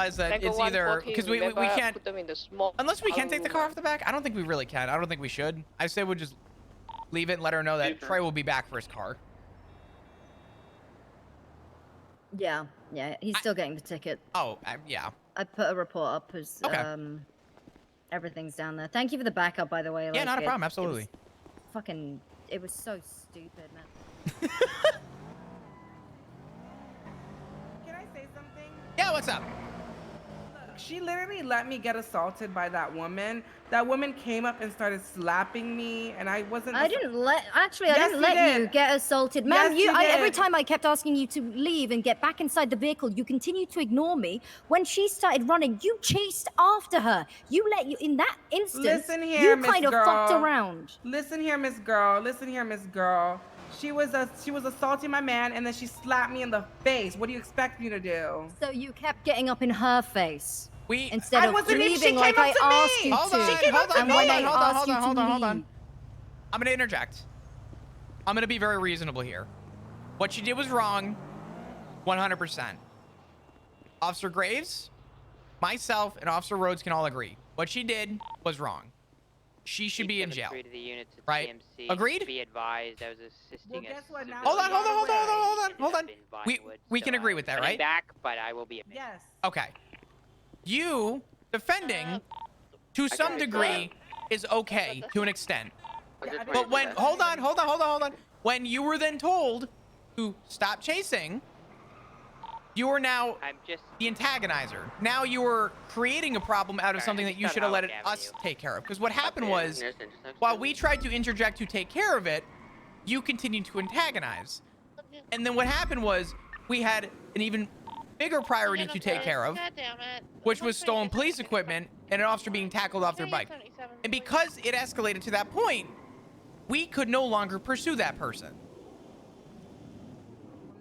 realize that Tango it's 1 either walking, because we remember, can't, put them in the small unless we can take the car room. off the back. I don't think we really can. I don't think we should. I say we'll just leave it and let her know that Trey will be back for his car. Yeah, he's still getting the ticket. Oh, yeah. I put a report up as everything's down there. Thank you for the backup, by the way. Yeah, not a problem. Absolutely. It was so stupid, man. Can I say something? Yeah, what's up? Look, she literally let me get assaulted by that woman. That woman came up and started slapping me, and I wasn't. I didn't let Yes, you get assaulted, ma'am. Yes, you every did. time I kept asking you to leave and get back inside the vehicle, you continued to ignore me. When she started running, you chased after her. In that instance, Listen here, you kind of Miss fucked Girl. around. Listen here, Miss Girl. Listen here, Miss Girl. She was assaulting my man, and then she slapped me in the face. What do you expect me to do? So you kept getting up in her face. Instead I of wasn't even- she leaving like came I up to asked me. you Hold to. on, She came up to and me. when I hold asked you to on. leave. I'm gonna interject. I'm gonna be very reasonable here. What she did was wrong, 100%. Officer Graves, myself, and Officer Rhodes can all agree. What she did was wrong. She should be in jail. To the units at Right? TMC. Agreed? To be advised, I was assisting Well, guess what? Now Hold on, she hold on, got hold on, away. hold on. We can agree with that, right? Back, but I will be admitted. Yes. Okay. You defending to some degree is okay to an extent. But when hold on. When you were then told to stop chasing, you are now the antagonizer. Now you are creating a problem out of something that you should have let us take care of. Because what happened was, while we tried to interject to take care of it, you continued to antagonize. And then what happened was, we had an even bigger priority to take care of, which was stolen police equipment and an officer being tackled off their bike. And because it escalated to that point, we could no longer pursue that person.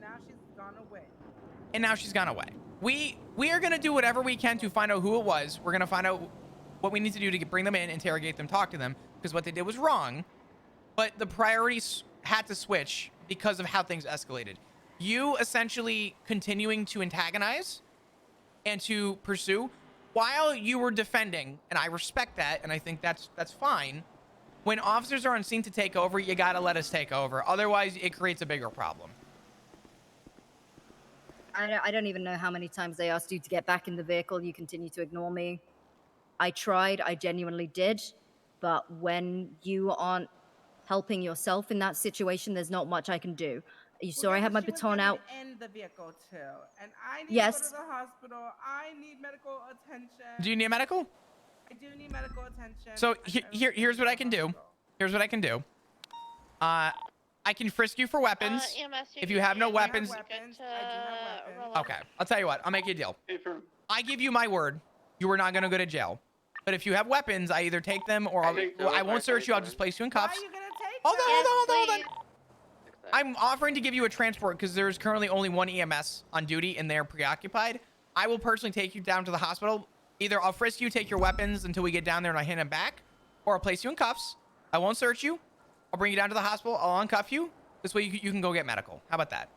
Now she's gone away. And now she's gone away. We are going to do whatever we can to find out who it was. We're going to find out what we need to do to bring them in, interrogate them, talk to them, because what they did was wrong. But the priorities had to switch because of how things escalated. You essentially continuing to antagonize and to pursue while you were defending, and I respect that, and I think that's fine. When officers are on scene to take over, you gotta let us take over. Otherwise, it creates a bigger problem. I don't even know how many times I asked you to get back in the vehicle. You continue to ignore me. I tried. I genuinely did. But when you aren't helping yourself in that situation, there's not much I can do. You saw I had my baton out. In the vehicle too, and I need Yes. to go to the hospital. I need medical attention. Do you need medical? I do need medical attention. So here's what I can do. Here's what I can do. I can frisk you for weapons. If you have no weapons. Okay, I'll tell you what. I'll make you a deal. I give you my word. You are not going to go to jail. But if you have weapons, I either take them or I won't search you. I'll just place you in Why cuffs. are you gonna take Hold on. I'm offering to give you a transport because there's currently only one EMS on duty and they're preoccupied. I will personally take you down to the hospital. Either I'll frisk you, take your weapons until we get down there and I hand them back, or I'll place you in cuffs. I won't search you. I'll bring you down to the hospital. I'll uncuff you. This way you can go get medical. How about that?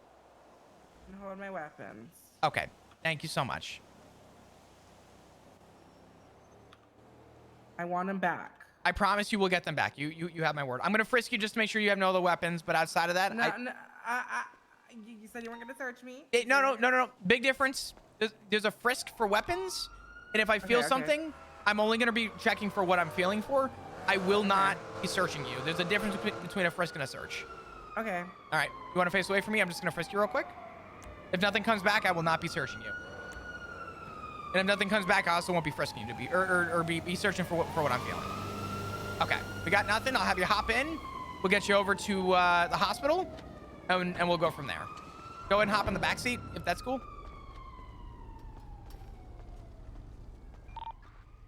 And hold my weapons. Okay. Thank you so much. I want them back. I promise you we'll get them back. You have my word. I'm going to frisk you just to make sure you have no other weapons, but outside of that, you said you weren't gonna search me. No. Big difference. There's a frisk for weapons, and if I feel something, I'm only going to be checking for what I'm feeling for. I will not be searching you. There's a difference between a frisk and a search. Okay. All right. You want to face away from me? I'm just going to frisk you real quick. If nothing comes back, I will not be searching you. And if nothing comes back, I also won't be frisking you to be searching for what I'm feeling. Okay. We got nothing. I'll have you hop in. We'll get you over to the hospital, and we'll go from there. Go ahead and hop in the back seat if that's cool.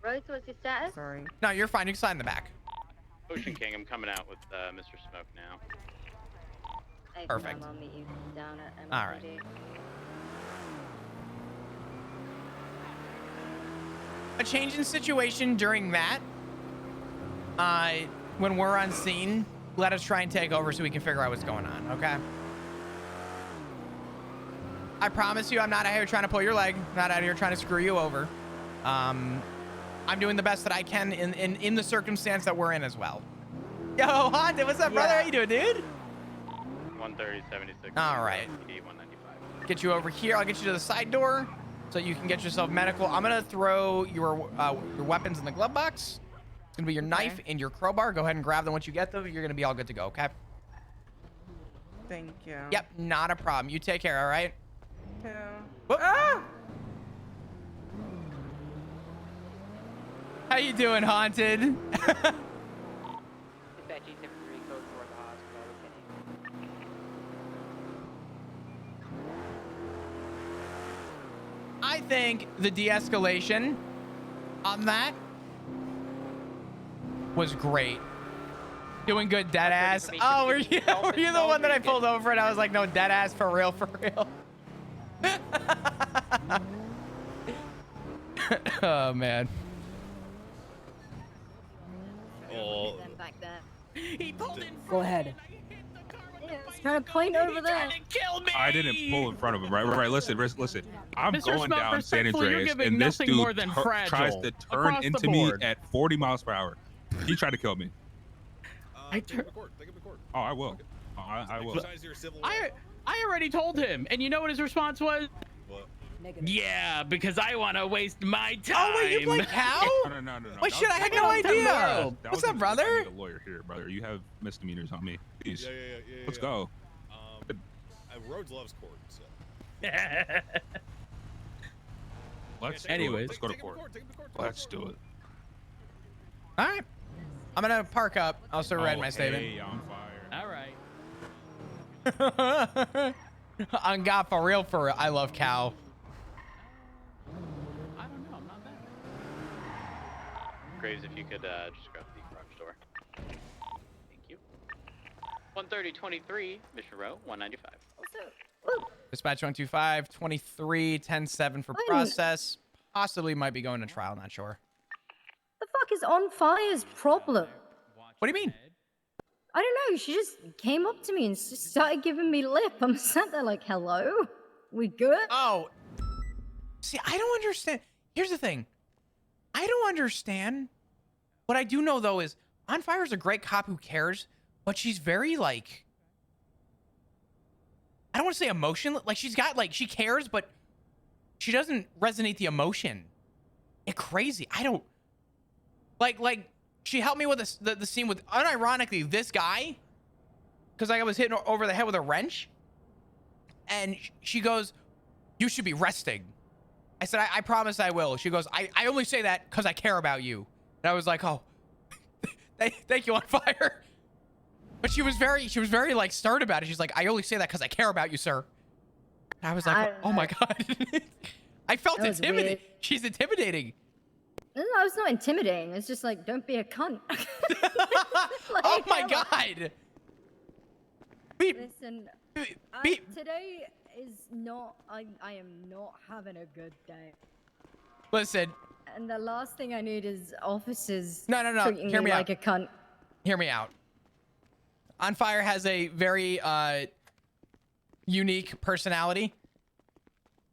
Rose, what's your status? Sorry. No, you're fine. You can slide in the back. Ocean King, I'm coming out with Mr. Smoke now. Hey, Perfect. I'll meet you down at MLD. All right. A change in situation during that, when we're on scene, let us try and take over so we can figure out what's going on, okay? I promise you, I'm not out here trying to pull your leg. I'm not out here trying to screw you over. I'm doing the best that I can in the circumstance that we're in as well. Yo, Honda, what's up, brother? How you doing, dude? 130, 76. All right. 195. Get you over here. I'll get you to the side door so you can get yourself medical. I'm gonna throw your weapons in the glove box. It's gonna be your knife and your crowbar. Go ahead and grab them once you get them. You're gonna be all good to go. Okay. Thank you. Yep, not a problem. You take care. All right. Yeah. Whoop. Ah! How you doing, Haunted? Dispatch E73 code for the hospital. Okay. I think the de-escalation on that was great. Doing good, dead ass. Oh, were you the one that I pulled over and I was like, no, dead ass for real, for real. Oh man. Oh. Back there. He pulled in. Go ahead. Yeah, I was trying to point over there. Kill me. I didn't pull in front of him. Right. Listen. I'm Mr. going Smoke, down San respectfully, you're Andreas, giving and this nothing dude more than tries fragile to turn across the into me board. at 40 miles per hour. He tried to kill me. Take him to court. Oh, I will. I will. Exercise your civil rights. I already told him, and you know what his response was? What? Negative. Yeah, because I want to waste my time. Oh wait, you play cow? No. Wait, shit, I had no That idea. was- What's up, brother? I need a lawyer here, brother. You have misdemeanors on me. Please. Yeah. Let's go. Rhodes loves court, so. Let's Anyways. let's go to court. Let's do it. All right. I'm gonna park up. I'll start writing my statement. Hey, on fire. All right. On God, for real, for real. I love cow. I don't know. I'm not bad. Graves, if you could just grab the garage door. Thank you. 130-23, Mission Row, 195. Dispatch 125, 23, 10-7 for Fine. process. Possibly might be going to trial, not sure. The fuck is on fire's problem? What do you mean? I don't know. She just came up to me and just started giving me lip. I'm sat there like, hello? We good? Oh. See, I don't understand. Here's the thing. I don't understand. What I do know, though, is On Fire's a great cop who cares, but she's very, like... I don't want to say emotionless. Like, she's got, like, she cares, but she doesn't resonate the emotion. It's crazy. I don't... Like, she helped me with the scene with, unironically, this guy. Because I was hitting over the head with a wrench. And she goes, you should be resting. I said, I promise I will. She goes, I only say that because I care about you. And I was like, oh, thank you, On Fire. But she was very like stern about it. She's like, I only say that because I care about you, sir. And I was like, oh my God. I felt That was intimidated. weird. She's intimidating. No, it's not intimidating. It's just like, don't be a cunt. Oh my God. Listen, Beep. today is not, I am not having a good day. Listen, And the last thing I need is officers No. treating Hear me me like out. a cunt. hear me out. On Fire has a very unique personality.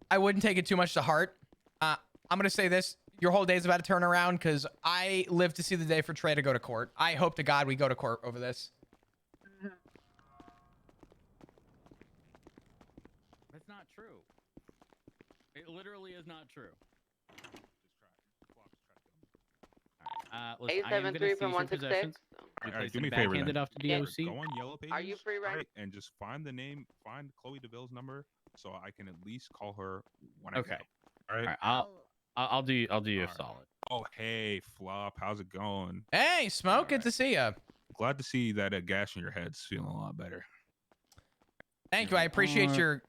I wouldn't take it too much to heart. I'm going to say this. Your whole day is about to turn around because I live to see the day for Trey to go to court. I hope to God we go to court over this. That's not true. It literally is not true. Listen, I am gonna 873 cease from your possessions. 166. All Replace right, do it me a back, favor hand then. it off to Yeah. DOC. Go on Yellow Pages. Are you free right And just find Chloe DeVille's number so I can at least call her when I Okay. can. All right. All right, I'll do you a Alright. solid. Oh, hey, Flop. How's it going? Hey, Smoke, good to see you. Glad to see that gas in your head's feeling a lot better. Thank you. I appreciate Uh,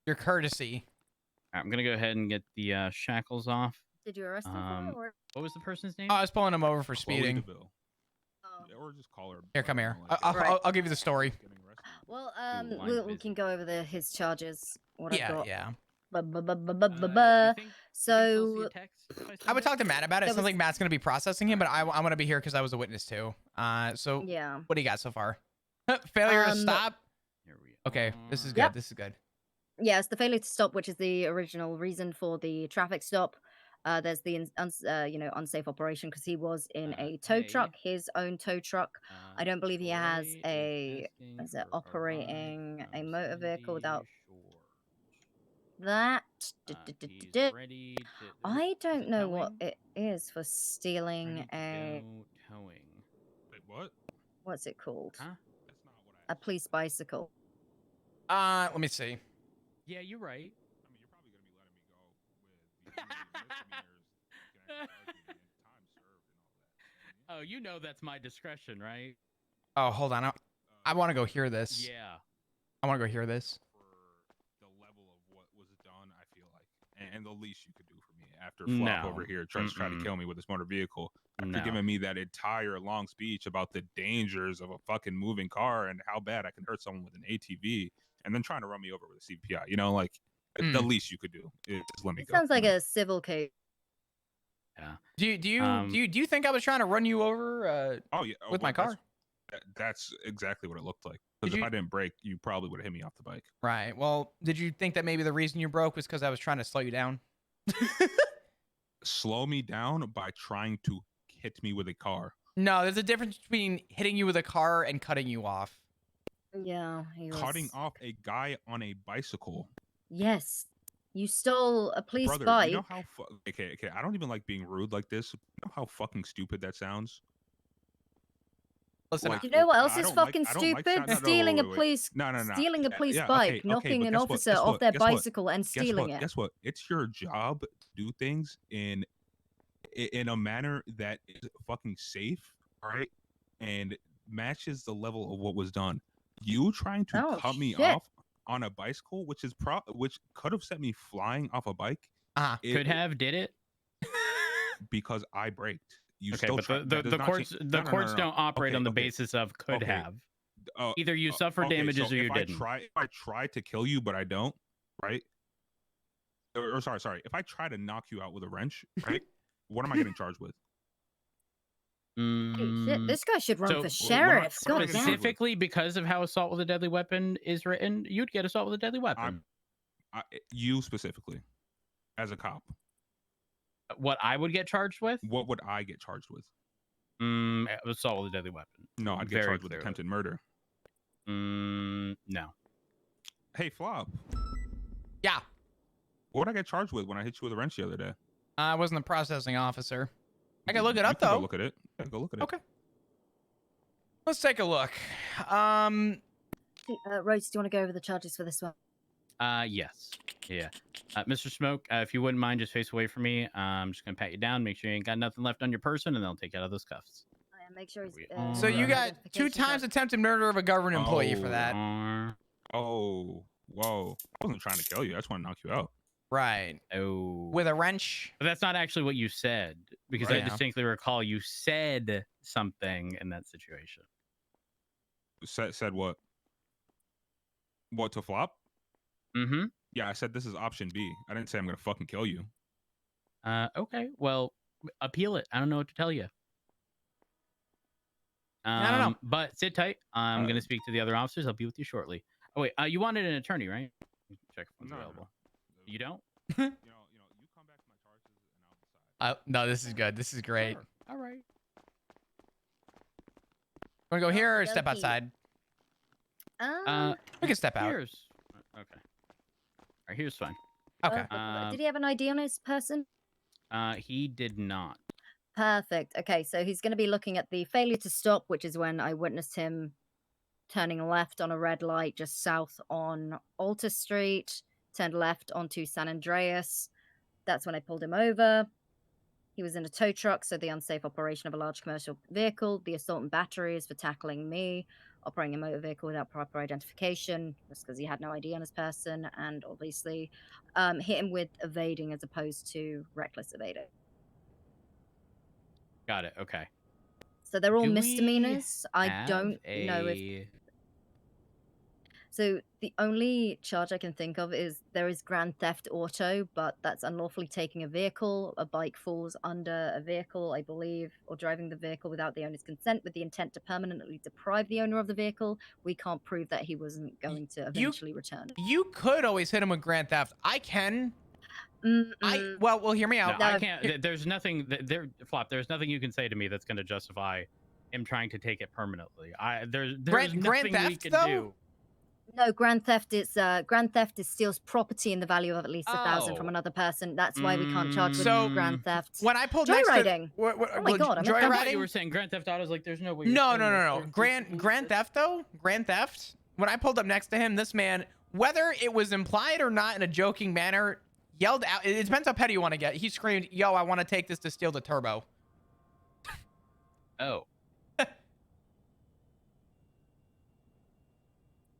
your courtesy. I'm gonna go ahead and get the shackles off. Did you arrest him for Um, it? Or... What was the person's name? Oh, I was pulling him over for Chloe speeding. DeVille. Oh. Yeah, or just call her. Here, come here. Like, I'll give you the story. getting arrested. Well, line of we business. can go over his charges. What I've Yeah, got. yeah. So I would talk to Matt about it. It That sounds was- like Matt's going to be processing him, but I'm going to be here because I was a witness too. So yeah. what do you got so far? Failure to Um, stop. Here we Okay, this is good. Yep. This is good. Yes, the failure to stop, which is the original reason for the traffic stop. There's the unsafe operation because he was in a tow truck, his own tow truck. I don't believe he has operating a motor vehicle without that. I don't know what it is for stealing a towing. Wait, what? what's it called? Huh? That's not what I. A police bicycle. Let me see. Yeah, you're right. I mean, you're probably gonna be letting me go with the only misdemeanors. You can actually argue and time served and all that. Oh, you know that's my discretion, right? Oh, hold on. I want to go hear this. Yeah. I want to go hear this. For the level of what was done, I feel like, and the least you could do for me after Flop No. over here tries to try to kill me with his motor vehicle, after No. giving me that entire long speech about the dangers of a fucking moving car and how bad I can hurt someone with an ATV, and then trying to run me over with a CPI. You know, like the least you could do is just let me It go. sounds like a civil case. Yeah. Do you think I was trying to run you over Oh yeah, with my car? That's exactly what it looked like. Because if I didn't brake, you probably would have hit me off the bike. Right. Well, did you think that maybe the reason you broke was because I was trying to slow you down? Slow me down by trying to hit me with a car. No, there's a difference between hitting you with a car and cutting you off. Yeah, he was... Cutting off a guy on a bicycle. Yes, you stole a police Brother, bike. you know how okay, I don't even like being rude like this. You know how fucking stupid that sounds? Listen, Do you know what else I is don't like- fucking I don't like stupid? no, Stealing a wait. police, No. stealing a police Yeah, bike, okay, knocking but an guess what? officer Guess off what? their Guess what? bicycle and stealing it. Guess what? It's your job to do things in a manner that is fucking safe, all right, and matches the level of what was done. You trying to cut me off on a bicycle, which could have sent me flying off a bike. Did it? Because I braked. You Okay, still but the courts don't operate on the okay, basis of could okay. have. Either you suffer damages or you didn't. If I try to kill you, but I don't, right? Or sorry. If I try to knock you out with a wrench, right? What am I getting charged with? Hey, shit, this guy should run for sheriff. God damn. Specifically because of how assault with a deadly weapon is written, you'd get assault with a deadly weapon. You specifically, as a cop. What I would get charged with? What would I get charged with? Assault with a deadly weapon. No, I'd get charged with attempted murder. No. Hey, Flop. Yeah. What would I get charged with when I hit you with a wrench the other day? I wasn't a processing officer. I can look it up, though. Go look at it. Yeah, go look at it. Okay. Let's take a look. Rose, do you want to go over the charges for this one? Yes. Yeah. Mr. Smoke, if you wouldn't mind, just face away from me. I'm just gonna pat you down, make sure you ain't got nothing left on your person, and then I'll take you out of those cuffs. Make sure he's. So you got 2 times attempted murder of a government employee for that. Oh, whoa! I wasn't trying to kill you. I just want to knock you out. Right. Oh. With a wrench. But that's not actually what you said, because Right. I distinctly recall you said something in that situation. Said what? What, to Flop? Mm-hmm. Yeah, I said this is option B. I didn't say I'm gonna fucking kill you. Okay. Well, appeal it. I don't know what to tell you. I don't know. But sit tight. I'm gonna speak to the other officers. I'll be with you shortly. Oh wait, you wanted an attorney, right? Check if one's available. You don't? You come back to my charges and I'll decide. No, this is good. This is great. Sure. All right. Want to go here or step outside? We can step out. Here's okay. All right, here's fine. Okay. Did he have an ID on his person? He did not. Perfect. Okay, so he's going to be looking at the failure to stop, which is when I witnessed him turning left on a red light just south on Alta Street, turned left onto San Andreas. That's when I pulled him over. He was in a tow truck, so the unsafe operation of a large commercial vehicle. The assault and battery is for tackling me, operating a motor vehicle without proper identification, just because he had no ID on his person, and obviously hit him with evading as opposed to reckless evading. Got it. Okay. So they're all Do we misdemeanors. I don't have know if... So the only charge I can think of is there is Grand Theft Auto, but that's unlawfully taking a vehicle. A bike falls under a vehicle, I believe, or driving the vehicle without the owner's consent with the intent to permanently deprive the owner of the vehicle. We can't prove that he wasn't going to eventually return it. You could always hit him with Grand Theft. I can. Mm-mm. Well, hear me No, out. I No. can't. There's nothing. Flop. There's nothing you can say to me that's going to justify him trying to take it permanently. There's Grand nothing we Theft, can though? do. No, Grand Theft is steals property in the value of at least 1,000 from Oh. another person. That's why we can't charge with So, Grand Theft. When I pulled next to Joyriding. oh my God, I'm a I thought joyriding. you were saying Grand Theft Auto's like there's no way. you're No, saying no, that no, no. there's- Grand Theft though. Grand Theft. When I pulled up next to him, this man, whether it was implied or not in a joking manner, yelled out. It depends how petty you want to get. He screamed, "Yo, I want to take this to steal the turbo." Oh.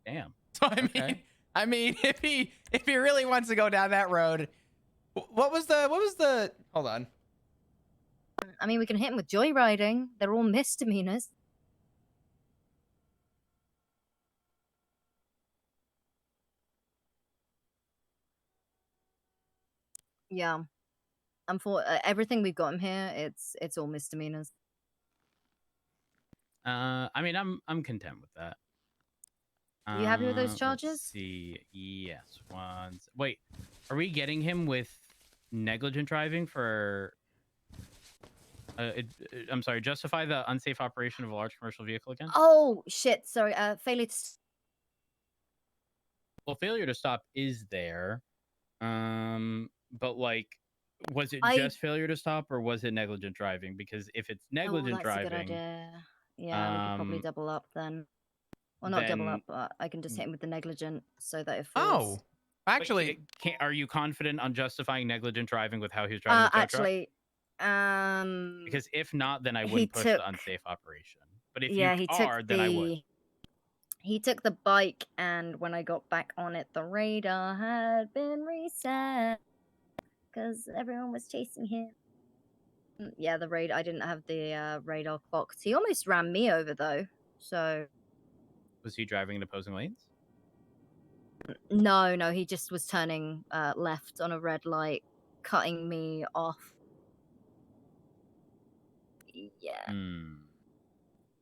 Damn. So Okay. I mean, if he really wants to go down that road, what was the? Hold on. I mean, we can hit him with joyriding. They're all misdemeanors. Yeah. For everything we've got him here, it's all misdemeanors. I mean, I'm content with that. You happy with those Let's charges? see. Yes. Wait, are we getting him with negligent driving for? I'm sorry. Justify the unsafe operation of a large commercial vehicle again? Oh shit! Sorry. Failure to. Well, failure to stop is there. But like, was it I- just failure to stop or was it negligent driving? Because if it's negligent oh, that's a good driving, idea. Yeah, we could probably double up then. Well, not double then- up, but I can just hit him with the negligent so that it Oh, falls. but actually, are you confident on justifying negligent driving with how he's driving the tow truck? Actually, Because if not, then I he wouldn't push took- the unsafe operation. But if yeah, you he are, took then I would. He took the bike, and when I got back on it, the radar had been reset because everyone was chasing him. Yeah, the radar. I didn't have the radar clocked. He almost ran me over though. So Was he driving in opposing lanes? no, he just was turning left on a red light, cutting me off. Yeah.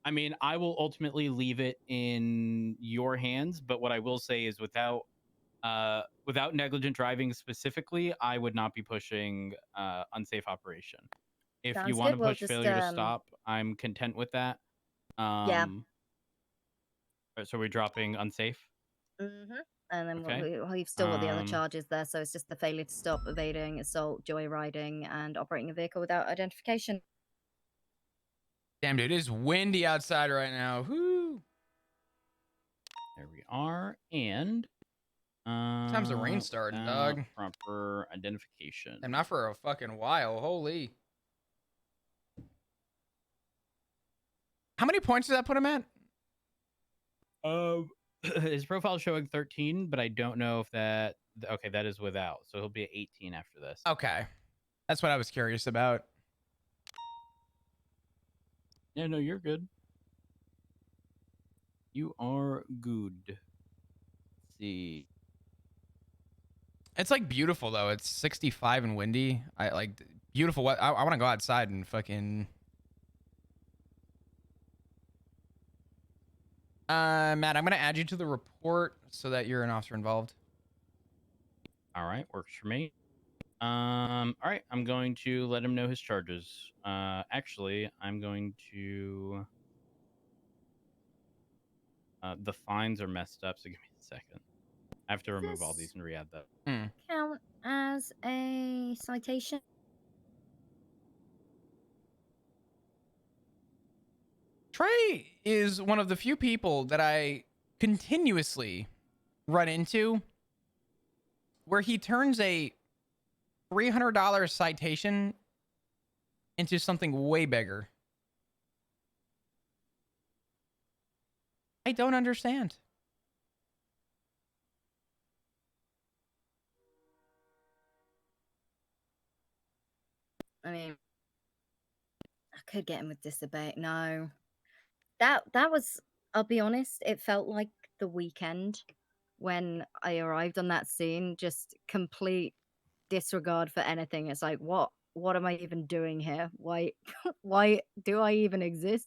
I mean, I will ultimately leave it in your hands, but what I will say is without negligent driving specifically, I would not be pushing unsafe operation. If you Sounds want good, to we'll push just, failure to stop, I'm content with that. Yeah. So we're dropping unsafe. Mm-hmm. And then Okay. we've still got the other Um, charges there, so it's just the failure to stop, evading, assault, joyriding, and operating a vehicle without identification. damn dude, it is windy outside right now. Whoo! There we are, and Time's the rain starting, without dog. Proper identification. And not for a fucking while. Holy. How many points does that put him at? His profile showing 13, but I don't know if that. Okay, that is without, so he'll be at 18 after this. Okay. That's what I was curious about. Yeah, no, you're good. You are good. Let's see. It's like beautiful though. It's 65 and windy. I like beautiful. What I want to go outside and fucking. Matt, I'm gonna add you to the report so that you're an officer involved. All right, works for me. All right, I'm going to let him know his charges. Actually, I'm going to. The fines are messed up, so give me a second. I have to remove all these and re-add that. Count as a citation. Trey is one of the few people that I continuously run into where he turns a $300 citation into something way bigger. I don't understand. I mean, I could get him with disobey. No, that was. I'll be honest. It felt like the weekend. when I arrived on that scene, just complete disregard for anything. It's like, what am I even doing here? Why why do I even exist?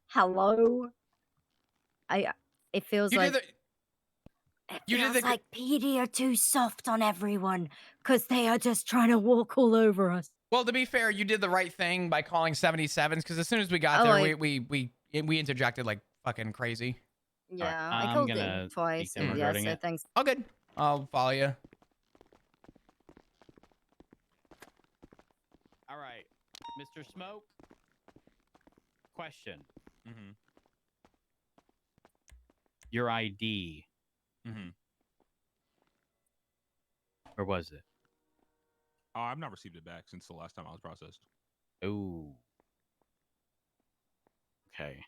Hello? It feels You like did the. it You did feels the. like PD are too soft on everyone because they are just trying to walk all over us. Well, to be fair, you did the right thing by calling 77s because as soon as we got Oh, there, we interjected like fucking crazy. Yeah, I I'm called gonna it twice, speak to him and yeah, regarding so it. thanks. Oh, good. I'll follow you. All right, Mr. Smoke. Question. Mm-hmm. Your ID. Mm-hmm. Where was it? Oh, I've not received it back since the last time I was processed. Oh. Okay.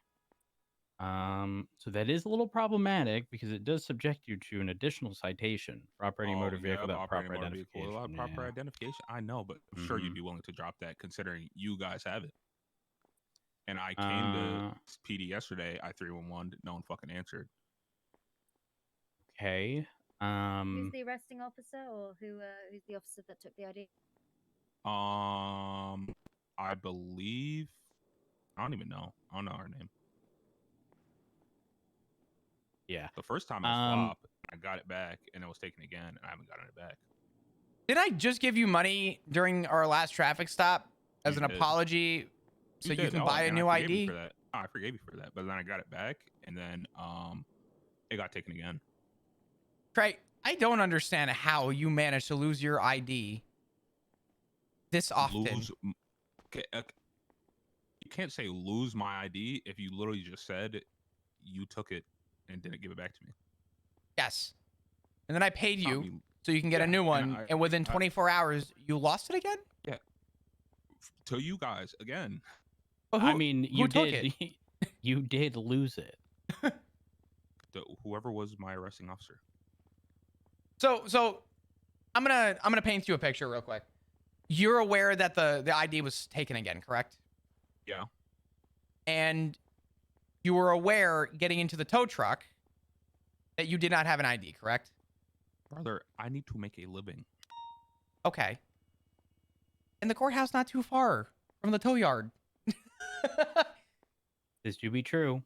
So that is a little problematic because it does subject you to an additional citation for operating a motor vehicle without proper motor vehicle identification. without proper Yeah. identification. I know, but I'm sure you'd be willing to drop that considering you guys have it. And I came to PD yesterday. I 311. No one fucking answered. Okay. Who's the arresting officer, or who's the officer that took the ID? I believe. I don't even know. I don't know her name. Yeah. The first time I swapped, I got it back, and it was taken again, and I haven't gotten it back. Did I just give you money during our last traffic stop as You an did. apology so you can buy a and new I forgave you ID? for that. Oh, I forgave you for that, but then I got it back, and then it got taken again. Trey, I don't understand how you managed to lose your ID this often. You can't say lose my ID if you literally just said you took it and didn't give it back to me. Yes. And then I paid Not you me. so you can get a new one, and within 24 hours, you lost it again? Yeah. To you guys again. But I mean, you took did. it? You did lose it. Whoever was my arresting officer. So I'm gonna paint you a picture real quick. You're aware that the ID was taken again, correct? Yeah. And you were aware getting into the tow truck that you did not have an ID, correct? Brother, I need to make a living. Okay. And the courthouse not too far from the tow yard. This do be true.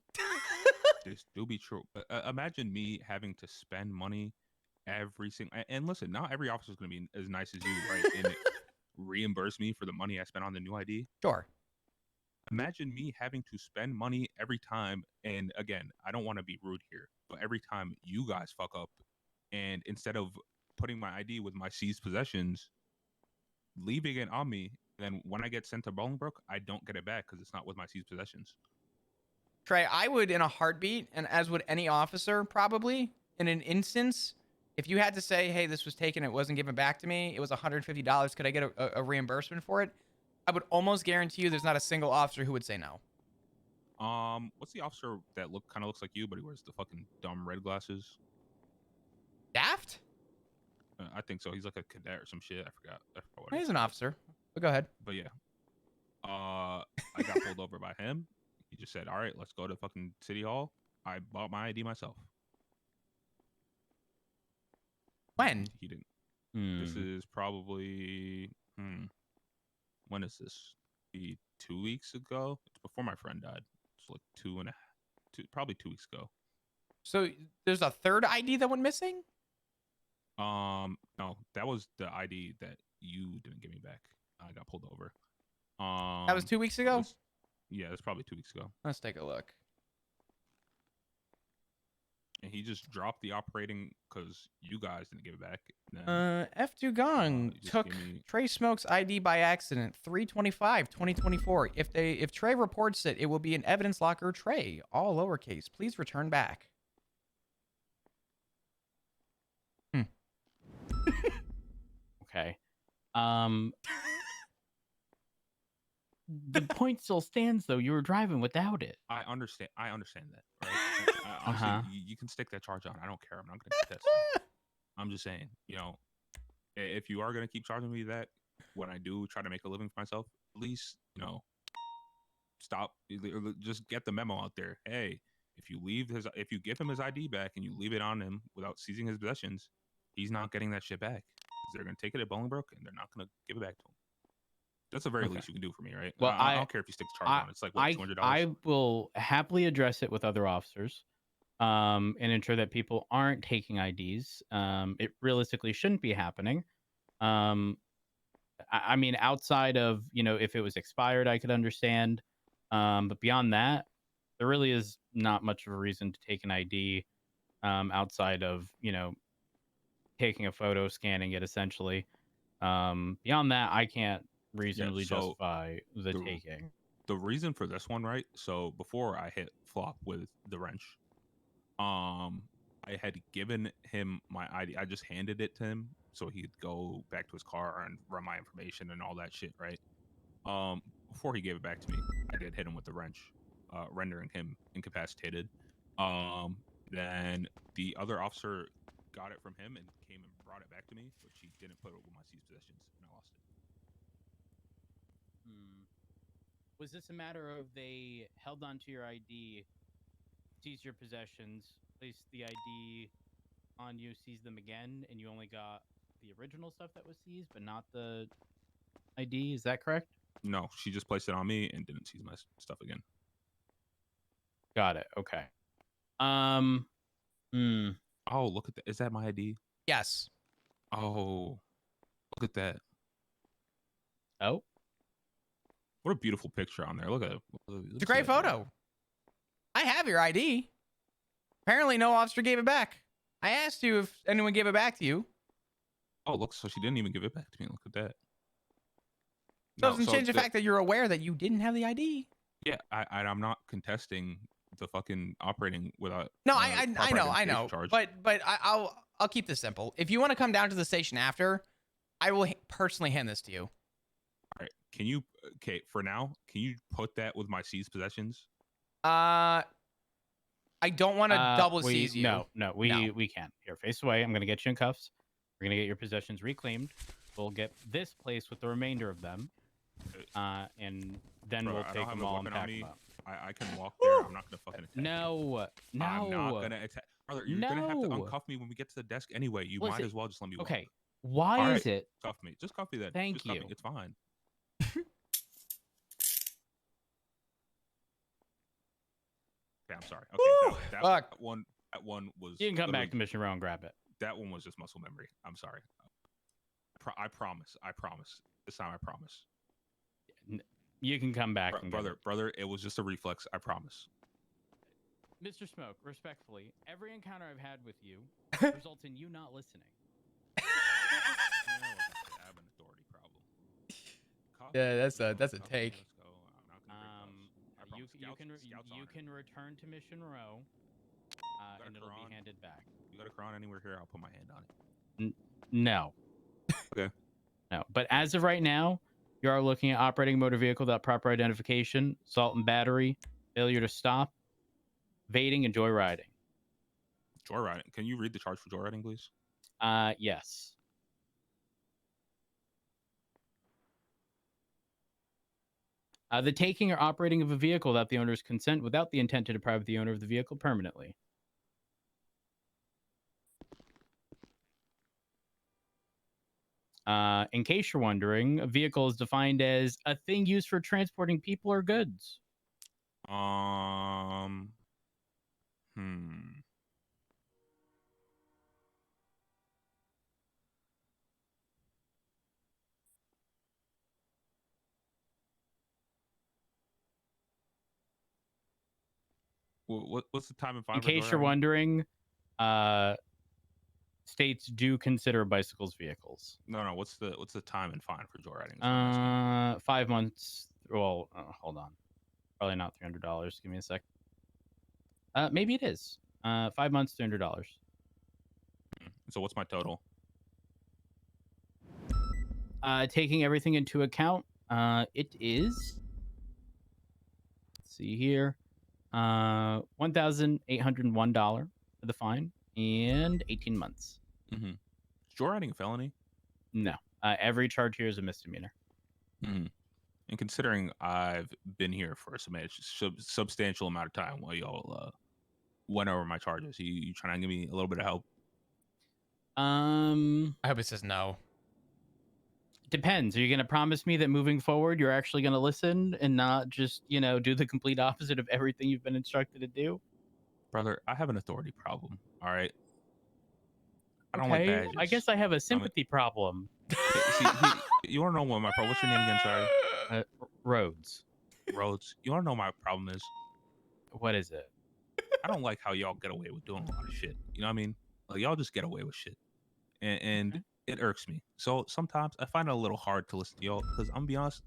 This do be true. Imagine me having to spend money every single. And listen, not every officer is going to be as nice as you, right? And reimburse me for the money I spent on the new ID. Sure. Imagine me having to spend money every time. And again, I don't want to be rude here, but every time you guys fuck up, and instead of putting my ID with my seized possessions, leaving it on me, then when I get sent to Bolingbrook, I don't get it back because it's not with my seized possessions. Trey, I would in a heartbeat, and as would any officer probably, in an instance, if you had to say, hey, this was taken, it wasn't given back to me, it was $150, could I get a reimbursement for it? I would almost guarantee you there's not a single officer who would say no. What's the officer that kind of looks like you, but he wears the fucking dumb red glasses? Daft? I think so. He's like a cadet or some shit. I forgot what He's an officer. But go ahead. But yeah. I got pulled over by him. He just said, all right, let's go to fucking City Hall. I bought my ID myself. When? He didn't. This is probably... When is this? Be 2 weeks ago? It's before my friend died. It's like probably 2 weeks ago. So there's a third ID that went missing? No, that was the ID that you didn't give me back. I got pulled over. That was 2 weeks ago? Yeah, that's probably 2 weeks ago. Let's take a look. And he just dropped the operating because you guys didn't give it back. F2 Gong just took give me- Trey Smoke's ID by accident. 3/25/2024. If Trey reports it, it will be an evidence locker Trey, all lowercase. Please return back. Okay. The point still stands, though. You were driving without it. I understand that, right? Honestly, you can stick that charge on. I don't care. I'm not going to contest it. I'm just saying, if you are going to keep charging me that, when I do try to make a living for myself, at least, stop. Just get the memo out there. Hey, If you give him his ID back and you leave it on him without seizing his possessions, he's not getting that shit back. They're gonna take it at Bolingbroke and they're not gonna give it back to him. That's the very least you can do for me, right? Well, I don't care if you stick the charge on. It's like what, $200. I will happily address it with other officers, and ensure that people aren't taking IDs. It realistically shouldn't be happening. I mean, outside of, if it was expired, I could understand. But beyond that, there really is not much of a reason to take an ID, outside of, taking a photo, scanning it essentially. Beyond that, I can't reasonably justify the taking. The reason for this one, right? So before I hit flop with the wrench, I had given him my ID. I just handed it to him so he could go back to his car and run my information and all that shit, right? Before he gave it back to me, I did hit him with the wrench, rendering him incapacitated. Then the other officer got it from him and came and brought it back to me, but she didn't put it with my seized possessions, and I lost it. Was this a matter of they held onto your ID, seized your possessions, placed the ID on you, seized them again, and you only got the original stuff that was seized, but not the ID? Is that correct? No, she just placed it on me and didn't seize my stuff again. Got it. Okay. Oh, look at that. Is that my ID? Yes. Oh, look at that. Oh. What a beautiful picture on there. Look at it. It's a great photo. I have your ID. Apparently no officer gave it back. I asked you if anyone gave it back to you. Oh, look, so she didn't even give it back to me. Look at that. Doesn't change the fact that you're aware that you didn't have the ID. Yeah, I'm not contesting the fucking operating without. No, I know. Charge. But I'll keep this simple. If you want to come down to the station after, I will personally hand this to you. All right. For now, can you put that with my seized possessions? I don't want to double seize you. No, we can't. Here, face away. I'm gonna get you in cuffs. We're gonna get your possessions reclaimed. We'll get this place with the remainder of them, and then we'll take them all and pack them up. I can walk there. I'm not gonna fucking attack. No. I'm not gonna attack. Brother, you're gonna have to uncuff me when we get to the desk anyway. You might as well just let me walk. Okay. Why is it? Cuff me. Just cuff me then. Thank you. It's fine. Okay, I'm sorry. Okay, that one was. You can come back to Mission Row and grab it. That one was just muscle memory. I'm sorry. I promise. This time I promise. You can come back and brother, it was just a reflex. I promise. Mr. Smoke, respectfully, every encounter I've had with you results in you not listening. I have an authority problem. Yeah, that's a take. You can return to Mission Row, and it'll be handed back. You got a crown anywhere here? I'll put my hand on it. No. Okay. No, but as of right now, you are looking at operating a motor vehicle without proper identification, assault and battery, failure to stop, evading, and joyriding. Joyriding. Can you read the charge for joyriding, please? Yes. The taking or operating of a vehicle without the owner's consent without the intent to deprive the owner of the vehicle permanently. In case you're wondering, a vehicle is defined as a thing used for transporting people or goods. What's the time and fine? In case you're wondering, states do consider bicycles vehicles. No. What's the time and fine for joyriding? 5 months. Well, hold on. Probably not $300. Give me a sec. Maybe it is. 5 months, $300. So what's my total? Taking everything into account, it is. Let's see here. $1,801 for the fine and 18 months. Mm-hmm. Is joyriding a felony? No. Every charge here is a misdemeanor. Mm-hmm. And considering I've been here for a substantial amount of time while y'all went over my charges. You trying to give me a little bit of help? I hope it says no. Depends. Are you going to promise me that moving forward, you're actually going to listen and not just, do the complete opposite of everything you've been instructed to do? Brother, I have an authority problem. All right. I don't like Okay, badges. I guess I have a sympathy problem. See, you want to know what my problem? What's your name again? Sorry. Rhodes. Rhodes. You want to know my problem is? What is it? I don't like how y'all get away with doing a lot of shit. You know what I mean? Like y'all just get away with shit, and it irks me. So sometimes I find it a little hard to listen to y'all because I'm gonna be honest,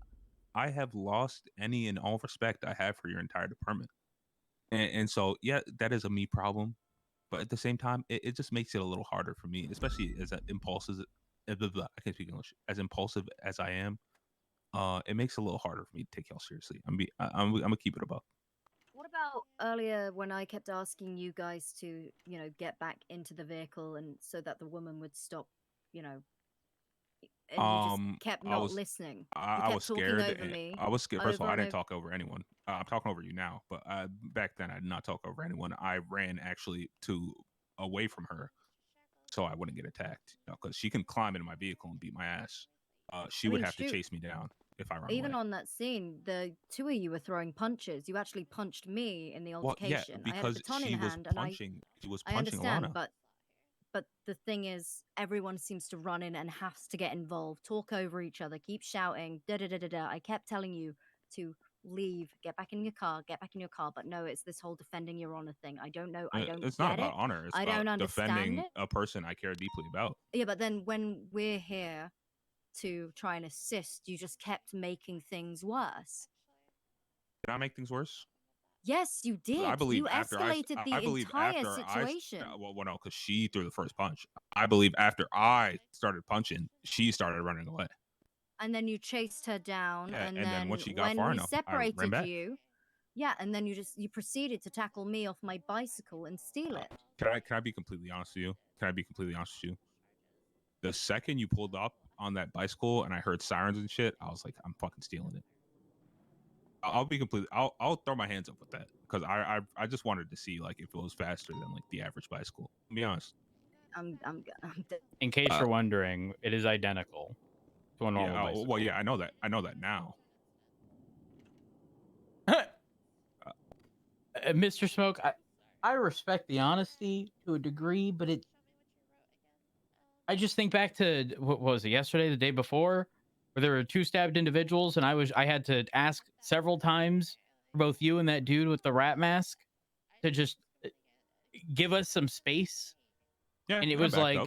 I have lost any and all respect I have for your entire department, and so yeah, that is a me problem. But at the same time, it just makes it a little harder for me, especially as impulsive. I can't speak English. As impulsive as I am, it makes it a little harder for me to take y'all seriously. I'm gonna keep it above. What about earlier when I kept asking you guys to, get back into the vehicle and so that the woman would stop, and you just kept not listening. I was scared. Talking over me. I was scared. First of all, I didn't over. talk over anyone. I'm talking over you now, but back then I did not talk over anyone. I ran actually away from her, so I wouldn't get attacked. Because she can climb into my vehicle and beat my ass. She would have to chase me down if I run Even away. on that scene, the two of you were throwing punches. You actually punched me in the altercation. Well, yeah, because she was punching. She was I punching understand, Alana. but the thing is, everyone seems to run in and has to get involved, talk over each other, keep shouting, da da da da da. I kept telling you to leave, get back in your car, but no, it's this whole defending your honor thing. I don't know. I don't. It's not get about it. honor. It's I about don't understand defending it. a person I care deeply about. Yeah, but then when we're here to try and assist, you just kept making things worse. Did I make things worse? Yes, you did. I believe you after escalated the entire situation. Well, no, because she threw the first punch. I believe after I started punching, she started running away. And then you chased her down, Yeah, and then when she got when far we enough, I ran separated back. you, yeah, and then you proceeded to tackle me off my bicycle and steal it. Can I be completely honest with you? Can I be completely honest with you? The second you pulled up on that bicycle and I heard sirens and shit, I was like, I'm fucking stealing it. I'll be completely. I'll throw my hands up with that because I just wanted to see like if it was faster than like the average bicycle. To be honest. I'm In case you're wondering, it is identical to a normal bicycle. Well, yeah, I know that. I know that now. Mr. Smoke, I respect the honesty to a degree, but I just think back to what was it, yesterday, the day before, where there were two stabbed individuals, and I had to ask several times for both you and that dude with the rat mask to just give us some space. Yeah, and it was like,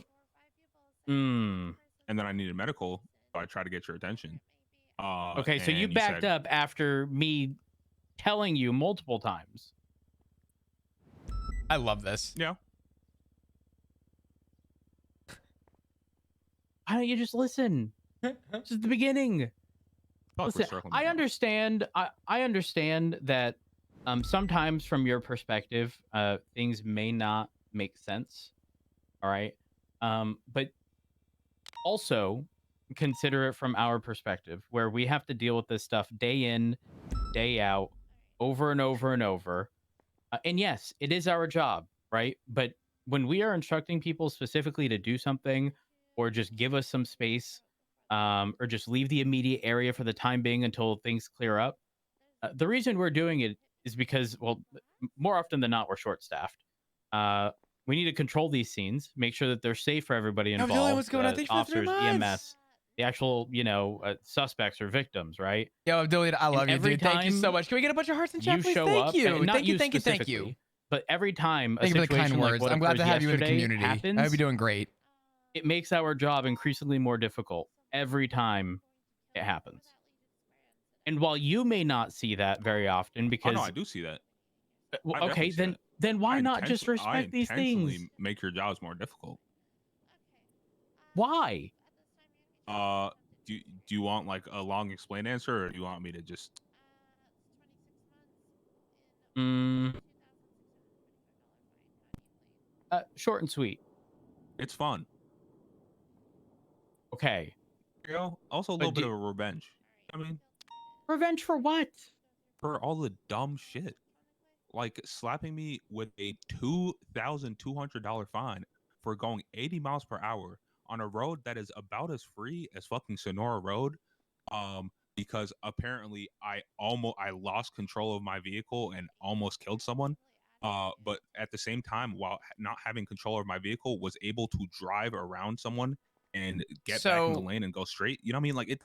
and then I needed medical, so I tried to get your attention. Okay, so you backed up after me telling you multiple times. I love this. Yeah. Why don't you just listen? This is the beginning. Listen, I understand. I understand that sometimes from your perspective, things may not make sense. All right. But also consider it from our perspective, where we have to deal with this stuff day in, day out, over and over and over. And yes, it is our job, right? But when we are instructing people specifically to do something or just give us some space, or just leave the immediate area for the time being until things clear up, the reason we're doing it is because, well, more often than not, we're short-staffed. We need to control these scenes, make sure that they're safe for everybody involved. What's going on? Thanks for the 3 officers, months. EMS, the actual, suspects or victims, right? Yo, Abdullah, I love you, every dude. Thank you so time much. Can we get a bunch of hearts in chat, you please? show Thank up, you. and not Thank you, you thank you, thank you. specifically, but every time a Thank you for the kind situation like words. what I'm glad to occurred have you in the yesterday community. happens, I hope you're doing great. it makes our job increasingly more difficult every time it happens. And while you may not see that very often, because no, I do see that. well, okay, then why not just respect these things? Make your jobs more difficult. Why? Do you want like a long explained answer, or do you want me to just? Short and sweet. It's fun. Okay. You know, also a little bit of a revenge. I mean, revenge for what? For all the dumb shit. like slapping me with a $2,200 fine for going 80 miles per hour on a road that is about as free as fucking Sonora Road. Because apparently I lost control of my vehicle and almost killed someone. But at the same time, while not having control of my vehicle, was able to drive around someone and get back in the lane and go straight. You know what I mean? Like it.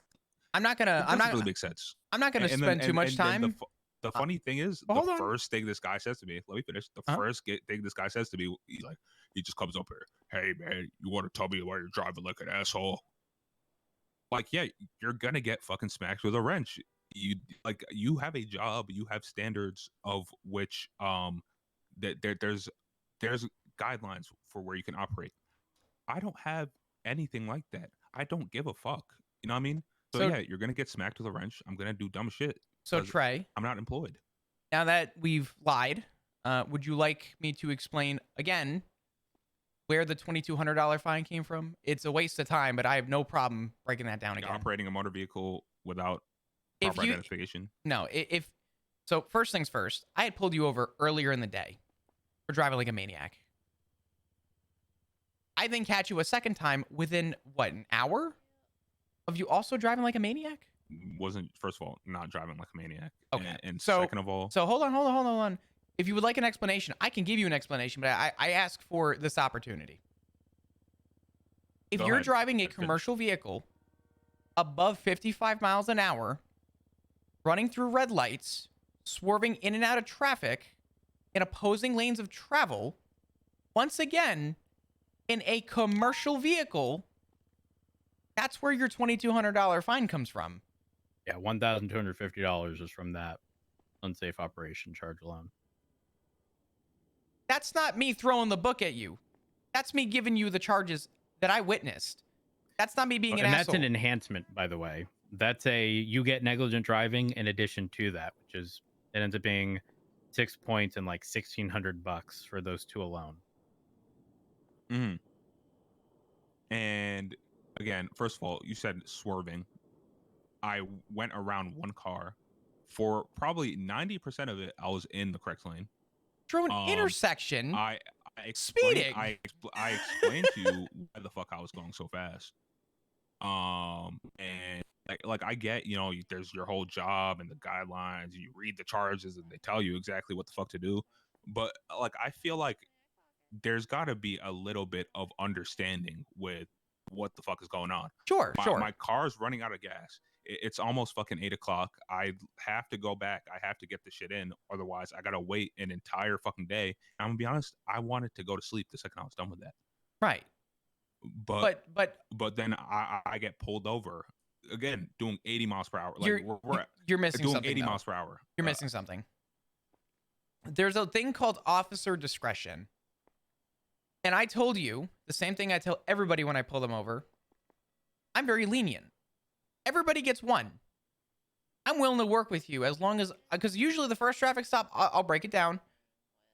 I'm not It doesn't really make sense. I'm not gonna spend too much time. The funny thing is, hold the on. first thing this guy says to me, let me finish. The first thing this guy says to me, he just comes up here. Hey man, you want to tell me why you're driving like an asshole? Like, yeah, you're gonna get fucking smacked with a wrench. You have a job, you have standards of which there's guidelines for where you can operate. I don't have anything like that. I don't give a fuck. You know what I mean? So yeah, you're gonna get smacked with a wrench. I'm gonna do dumb shit. So Trey, I'm not employed. Now that we've lied, would you like me to explain again where the $2,200 fine came from? It's a waste of time, but I have no problem breaking that down again. Operating a motor vehicle without proper identification. No, so first things first, I had pulled you over earlier in the day for driving like a maniac. I then catch you a second time within what, an hour of you also driving like a maniac? Wasn't, first of all, not driving like a maniac. Okay. And second of all, so hold on. If you would like an explanation, I can give you an explanation, but I ask for this opportunity. If you're driving a commercial vehicle above 55 miles an hour, running through red lights, swerving in and out of traffic, in opposing lanes of travel, once again, in a commercial vehicle, that's where your $2,200 fine comes from. Yeah, $1,250 is from that unsafe operation charge alone. That's not me throwing the book at you. That's me giving you the charges that I witnessed. That's not me being an asshole. And that's an enhancement, by the way. That's you get negligent driving in addition to that, which is, it ends up being 6 points and like $1,600 for those two alone. And again, first of all, you said swerving. I went around one car. For probably 90% of it, I was in the correct lane. Through an intersection. I speeding. I explained to you why the fuck I was going so fast. And like I get, there's your whole job and the guidelines. You read the charges and they tell you exactly what the fuck to do. But like I feel like there's got to be a little bit of understanding with what the fuck is going on. Sure. My car's running out of gas. It's almost fucking 8 o'clock. I have to go back. I have to get the shit in. Otherwise, I gotta wait an entire fucking day. I'm gonna be honest. I wanted to go to sleep the second I was done with that. Right. But then I get pulled over again, doing 80 miles per hour. Like you're missing doing something. 80 miles per hour. You're missing something. There's a thing called officer discretion. And I told you the same thing I tell everybody when I pull them over. I'm very lenient. Everybody gets one. I'm willing to work with you as long as, because usually the first traffic stop, I'll break it down.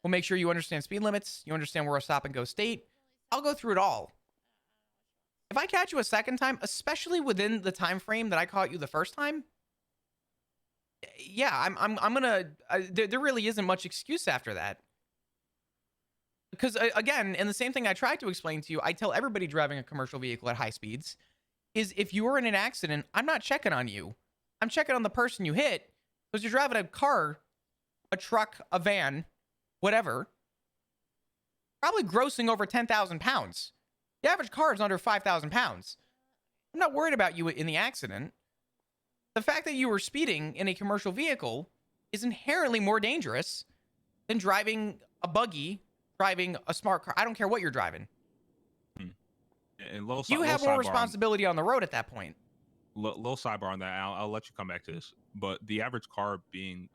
We'll make sure you understand speed limits. You understand where a stop and go state. I'll go through it all. If I catch you a second time, especially within the time frame that I caught you the first time, yeah, I'm gonna. There really isn't much excuse after that. Because again, and the same thing I tried to explain to you, I tell everybody driving a commercial vehicle at high speeds, is if you are in an accident, I'm not checking on you. I'm checking on the person you hit, because you're driving a car, a truck, a van, whatever, probably grossing over 10,000 pounds. The average car is under 5,000 pounds. I'm not worried about you in the accident. The fact that you were speeding in a commercial vehicle is inherently more dangerous than driving a buggy, driving a smart car. I don't care what you're driving. And you have more responsibility on the road at that point. Little sidebar on that. I'll let you come back to this. But the average car being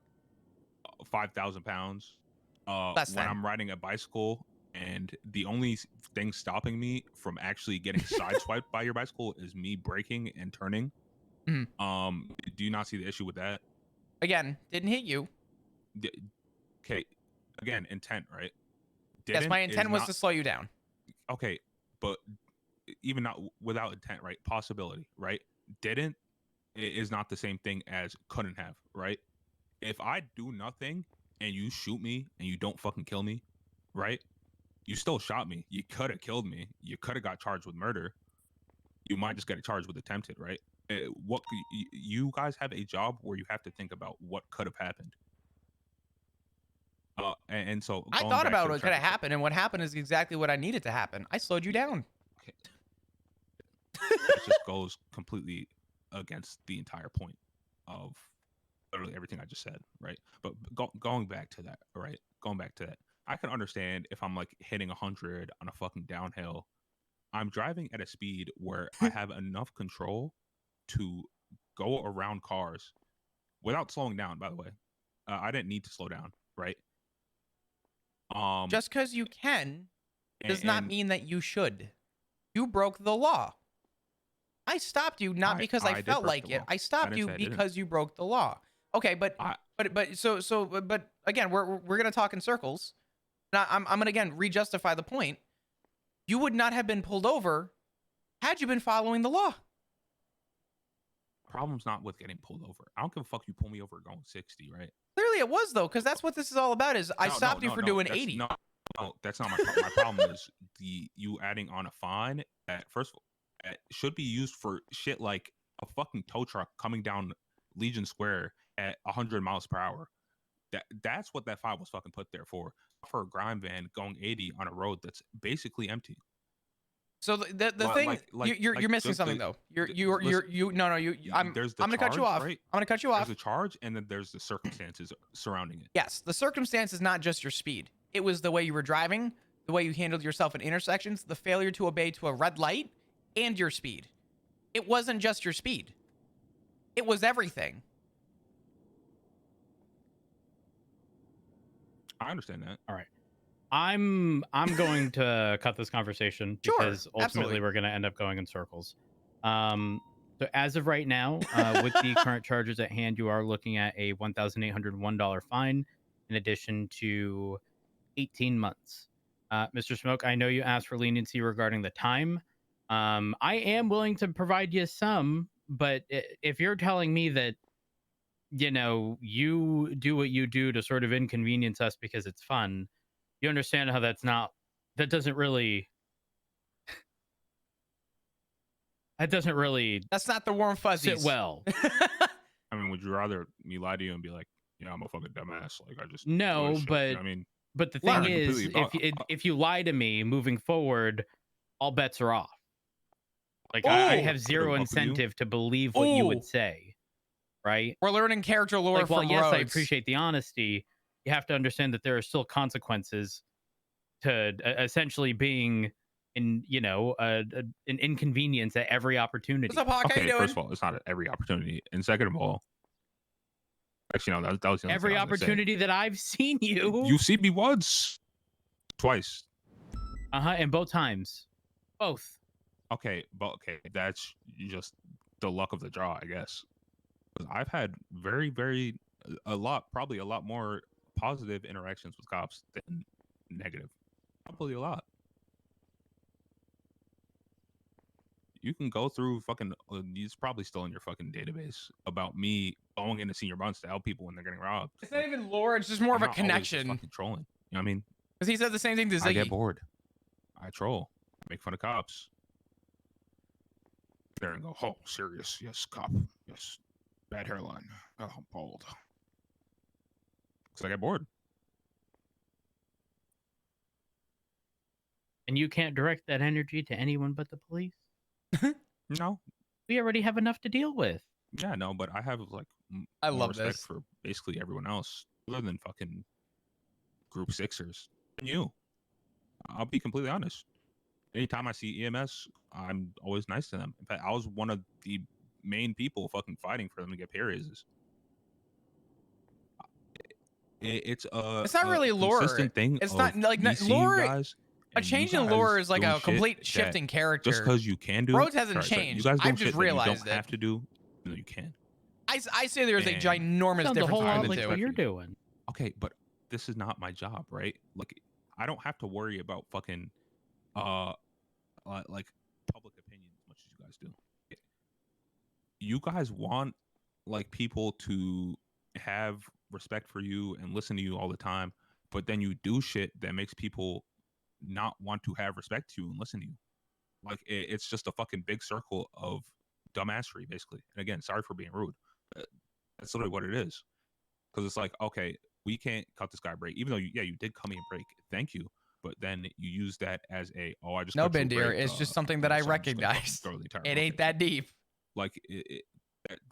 5,000 pounds, when I'm riding a bicycle, and the only thing stopping me from actually getting sideswiped by your bicycle is me braking and turning. Mm-hmm. Do you not see the issue with that? Again, didn't hit you. Okay. Again, intent, right? Yes, my intent was to slow you down. Okay, but even not without intent, right? Possibility, right? Didn't is not the same thing as couldn't have, right? If I do nothing and you shoot me and you don't fucking kill me, right? You still shot me. You could have killed me. You could have got charged with murder. You might just get charged with attempted, right? You guys have a job where you have to think about what could have happened. And so I going thought back about to the what could have traffic stop- happened, and what happened is exactly what I needed to happen. I slowed you down. Okay. It just goes completely against the entire point of literally everything I just said, right? But going back to that, right? Going back to that, I can understand if I'm like hitting 100 on a fucking downhill. I'm driving at a speed where I have enough control to go around cars without slowing down. By the way, I didn't need to slow down, right? Just because you can does not and mean that you should. You broke the law. I stopped you not because I did felt break like the it. law. I stopped didn't you say I didn't. because you broke the law. Okay, but again, we're gonna talk in circles. And I'm gonna again re-justify the point. You would not have been pulled over had you been following the law. Problem's not with getting pulled over. I don't give a fuck. You pull me over going 60, right? Clearly, it was though, because that's what this is all about. Is I stopped you for doing that's, 80. No, that's not my problem. My problem is you adding on a fine that first of all should be used for shit like a fucking tow truck coming down Legion Square at 100 miles per hour. That's what that fine was fucking put there for a grime van going 80 on a road that's basically empty. So the thing you're missing something though. I'm gonna cut you off. Right? I'm gonna cut you off. There's the charge, and then there's the circumstances surrounding it. Yes, the circumstance is not just your speed. It was the way you were driving, the way you handled yourself in intersections, the failure to obey to a red light, and your speed. It wasn't just your speed. It was everything. I understand that. All right. I'm going to cut this conversation Sure, because ultimately absolutely. we're going to end up going in circles. So as of right now, with the current charges at hand, you are looking at a $1,801 fine in addition to 18 months. Mr. Smoke, I know you asked for leniency regarding the time. I am willing to provide you some, but if you're telling me that, you know, you do what you do to sort of inconvenience us because it's fun, you understand how that doesn't really That's not the warm fuzzies. sit well. I mean, would you rather me lie to you and be like, yeah, I'm a fucking dumbass? Like, I just No, shit, but you know what I mean, but the Learn. thing is, Completely. if you lie to me moving forward, all bets are off. Like I Ooh. have zero Up with you. incentive to believe what you Ooh. would say, right? We're learning character lore Like, while from yes, I Rhodes. appreciate the honesty, you have to understand that there are still consequences to essentially being in, you know, an inconvenience at every opportunity. What's up, Hawk? How Okay, you doing? first of all, it's not at every opportunity, and second of all, actually, no, that was the only Every thing I was gonna say. opportunity that I've seen you. You see me once, twice. And both times. Both. Okay, but okay, that's just the luck of the draw, I guess. 'Cause I've had probably a lot more positive interactions with cops than negative. Probably a lot. You can go through fucking. It's probably still in your fucking database about me going into senior bunts to help people when they're getting robbed. It's not even lore. It's just more I'm of a not always just connection. fucking trolling. You know what I mean? Because he said the same thing to I get Ziggy. bored. I troll. Make fun of cops. There and go, oh, serious. Yes, cop. Yes. Bad hairline. Oh, I'm bald. Because I get bored. And you can't direct that energy to anyone but the police? No. We already have enough to deal with. Yeah, no, but I have like I more love respect this. for basically everyone else other than fucking group sixers. And you. I'll be completely honest. Anytime I see EMS, I'm always nice to them. In fact, I was one of the main people fucking fighting for them to get pay raises. It's not really lore. consistent thing. It's of not like me seeing lore. you guys, A and you change in guys lore is like doing a shit complete that shift in character. Just because you can do, Rhodes hasn't You changed. guys doing I've just shit that realized you don't it. have to do. No, you can. I say there's a And- ginormous Sounds a difference whole lot between like the two. what you're doing. Okay, but this is not my job, right? Like, I don't have to worry about fucking, like public opinion as much as you guys do. You guys want like people to have respect for you and listen to you all the time, but then you do shit that makes people not want to have respect to you and listen to you. Like it's just a fucking big circle of dumbassery, basically. And again, sorry for being rude. That's literally what it is. Because it's like, okay, we can't cut this guy a break, even though you did cut me a break. Thank you. But then you use that as I just No, cut you a Bendir, break, it's just something that I so I'm just gonna fucking recognize. throw the entire It book ain't at that you. deep. Like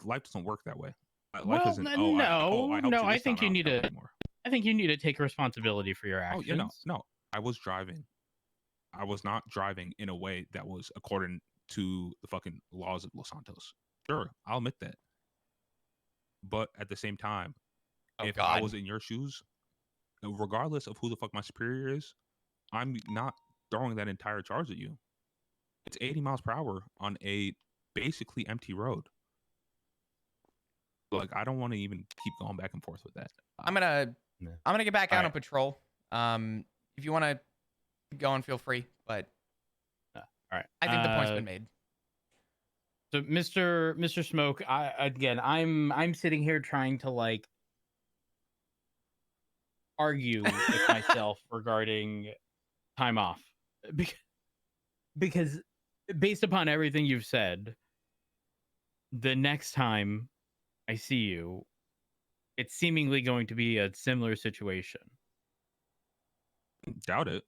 life doesn't work that way. Life Well, isn't. no, I helped you I this think time, you I need don't help to. anymore. I think you need to take responsibility for your Oh, actions. no. I was driving. I was not driving in a way that was according to the fucking laws of Los Santos. Sure, I'll admit that. But at the same time, if I was in your shoes, regardless of who the fuck my superior is, I'm not throwing that entire charge at you. It's 80 miles per hour on a basically empty road. Like, I don't want to even keep going back and forth with that. I'm gonna get back out on patrol. If you want to go and feel free, but all right. I think the point's been made. So, Mr. Smoke, I'm sitting here trying to like argue with myself regarding time off because based upon everything you've said, the next time I see you, it's seemingly going to be a similar situation. Doubt it.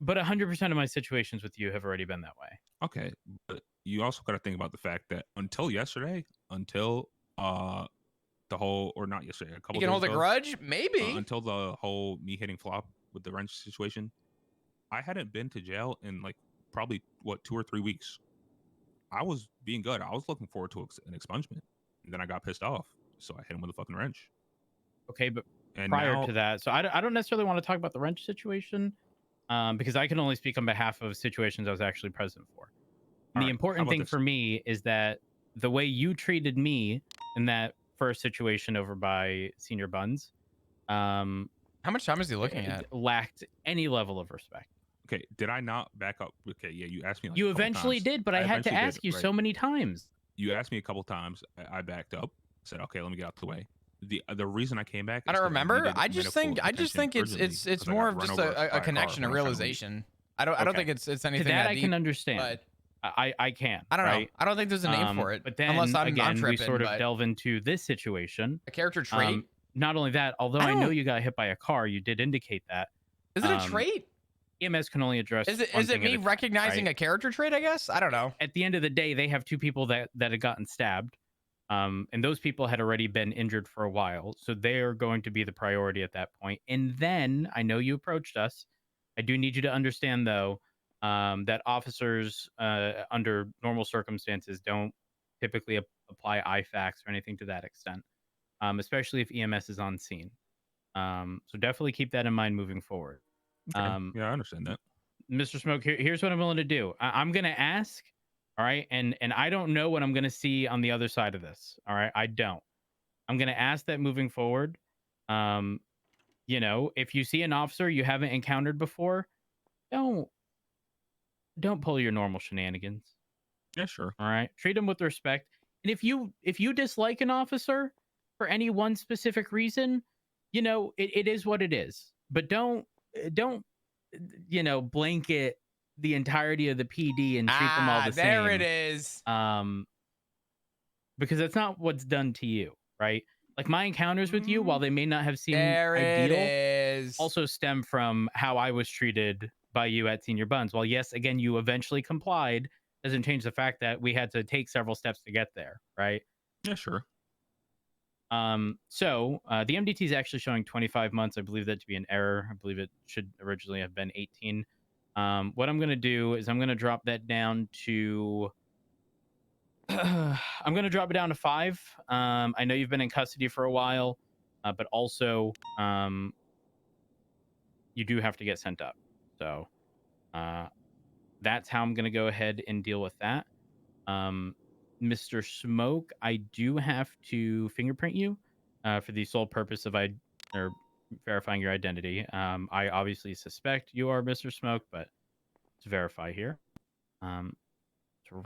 But 100% of my situations with you have already been that way. Okay, but you also got to think about the fact that until yesterday, until the whole, or not yesterday, a couple You can days hold a ago, grudge, maybe. until the whole me hitting flop with the wrench situation, I hadn't been to jail in like probably 2 or 3 weeks. I was being good. I was looking forward to an expungement, and then I got pissed off, so I hit him with a fucking wrench. Okay, but And prior now, to that, so I don't necessarily want to talk about the wrench situation, because I can only speak on behalf of situations I was actually present for. And the important thing for me is that the way you treated me in that first situation over by Senior Buns, how much time is he looking at? Lacked any level of respect. Okay, did I not back up? Okay, yeah, you asked me. Like you a couple eventually times. did, but I had to ask you so many times. You asked me a couple times. I backed up. Said, okay, let me get out the way. The reason I came back, I don't remember. I just think it's more of just a connection, a realization. I don't think it's anything that I deep, can understand. But I can. I don't right? know. I don't think there's a name for it. But then unless I'm again, we tripping, sort of delve into this situation. A character trait. Not only that, although I know you got hit by a car, you did indicate that. Is it a trait? EMS can only address. Is it me recognizing a character trait? I guess I don't know. At the end of the day, they have 2 people that had gotten stabbed, and those people had already been injured for a while, so they are going to be the priority at that point. And then I know you approached us. I do need you to understand though that officers under normal circumstances don't typically apply IFACs or anything to that extent, especially if EMS is on scene. So definitely keep that in mind moving forward. Okay. Yeah, I understand that. Mr. Smoke, here's what I'm willing to do. I'm going to ask, all right? And I don't know what I'm going to see on the other side of this, all right? I don't. I'm going to ask that moving forward, if you see an officer you haven't encountered before, don't pull your normal shenanigans. Yeah, sure. All right? Treat them with respect. And if you dislike an officer for any one specific reason, it is what it is. But don't blanket the entirety of the PD and treat them all the same. There it is. Because that's not what's done to you, right? Like my encounters with you, while they may not have seemed ideal, also stem from how I was treated by you at Senior Buns. While yes, again, you eventually complied, doesn't change the fact that we had to take several steps to get there, right? Yeah, sure. So the MDT is actually showing 25 months. I believe that to be an error. I believe it should originally have been 18. What I'm going to do is I'm going to drop that down to I'm going to drop it down to 5. I know you've been in custody for a while, but also you do have to get sent up. So that's how I'm going to go ahead and deal with that. Mr. Smoke, I do have to fingerprint you for the sole purpose of verifying your identity. I obviously suspect you are Mr. Smoke, but to verify here. So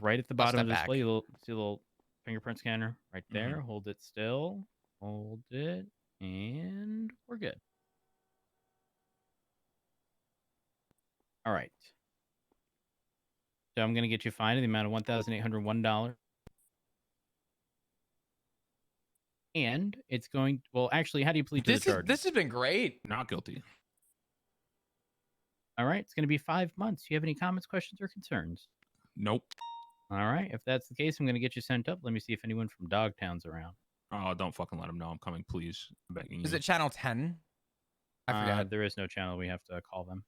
right at the bottom of the display, you'll see a little fingerprint scanner right there. Hold it still. Hold it, and we're good. All right. So I'm going to get you fined in the amount of $1,801. And it's going, well, actually, how do you plead to the charge? This has been great. Not guilty. All right. It's going to be 5 months. Do you have any comments, questions, or concerns? Nope. All right. If that's the case, I'm going to get you sent up. Let me see if anyone from Dogtown's around. Oh, don't fucking let him know I'm coming, please. I'm begging you. Is it channel 10? I forgot. There is no channel. We have to call them.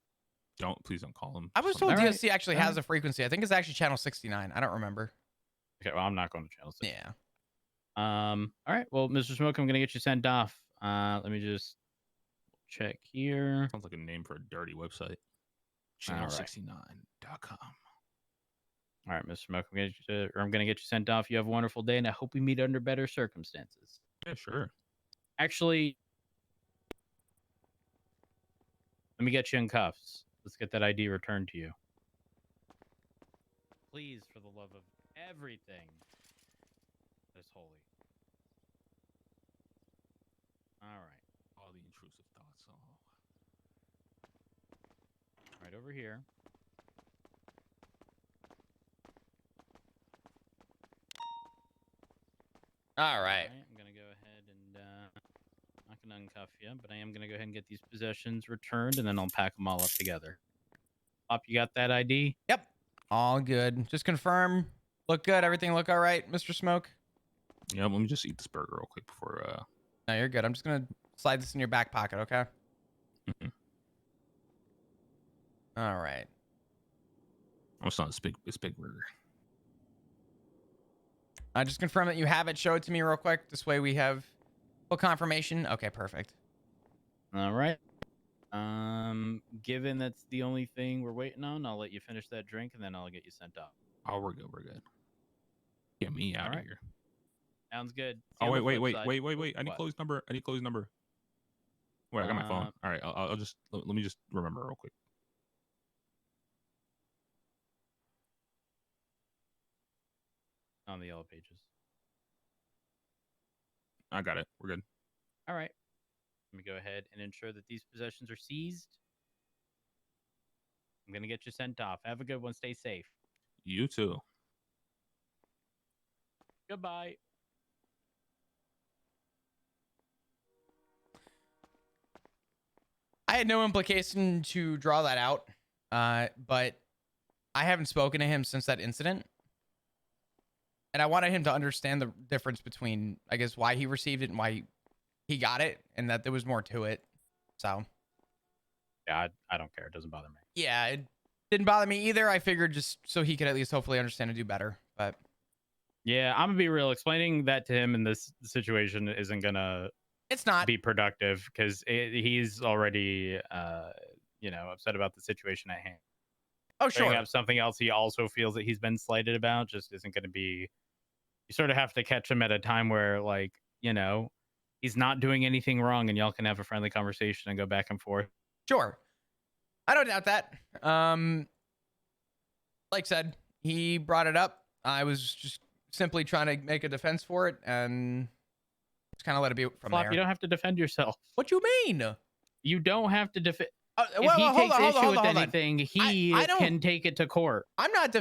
Please don't call him. I was told All right. DSC actually has a frequency. I think it's actually channel 69. I don't remember. Okay. Well, I'm not going to channel 6. Yeah. All right. Well, Mr. Smoke, I'm going to get you sent off. Let me just check here. Sounds like a name for a dirty website. All right. Channel69.com. All right, Mr. Smoke, I'm going to get you sent off. You have a wonderful day, and I hope we meet under better circumstances. Yeah, sure. Actually, let me get you in cuffs. Let's get that ID returned to you. Please, for the love of everything that is holy. All right. All the intrusive thoughts. Right over here. All right. I'm going to go ahead and I'm not going to uncuff you, but I am going to go ahead and get these possessions returned, and then I'll pack them all up together. Pop, you got that ID? Yep. All good. Just confirm. Look good. Everything look all right, Mr. Smoke? Yeah, let me just eat this burger real quick before. No, you're good. I'm just going to slide this in your back pocket, okay? Mhm. All right. Oh, it's not this big burger. I just confirm that you have it. Show it to me real quick. This way we have full confirmation. Okay, perfect. All right. Given that's the only thing we're waiting on, I'll let you finish that drink, and then I'll get you sent off. Oh, we're good. We're good. Get me out of right. here. Sounds good. See Oh, you on the wait. flip side. I need What? close number. Wait, I got my phone. All right, I'll just let me just remember real quick. On the yellow pages. I got it. We're good. All right. Let me go ahead and ensure that these possessions are seized. I'm going to get you sent off. Have a good one. Stay safe. You too. Goodbye. I had no implication to draw that out, but I haven't spoken to him since that incident. And I wanted him to understand the difference between, I guess, why he received it and why he got it, and that there was more to it. So, Yeah, I don't care. It doesn't bother me. yeah, it didn't bother me either. I figured just so he could at least hopefully understand and do better. But Yeah, I'm going to be real. Explaining that to him in this situation isn't going to it's not. be productive because he's already, upset about the situation at hand. Oh, Bringing sure. up something else he also feels that he's been slighted about just isn't going to be. You sort of have to catch him at a time where, he's not doing anything wrong, and y'all can have a friendly conversation and go back and forth. Sure. I don't doubt that. Like I said, he brought it up. I was just simply trying to make a defense for it, and just kind of let it be from Flop, there. you don't have to defend yourself. What you mean? You don't have to defend. If Well, he hold takes on, hold on, issue hold with on. anything, he I don't- can take it to court. I'm not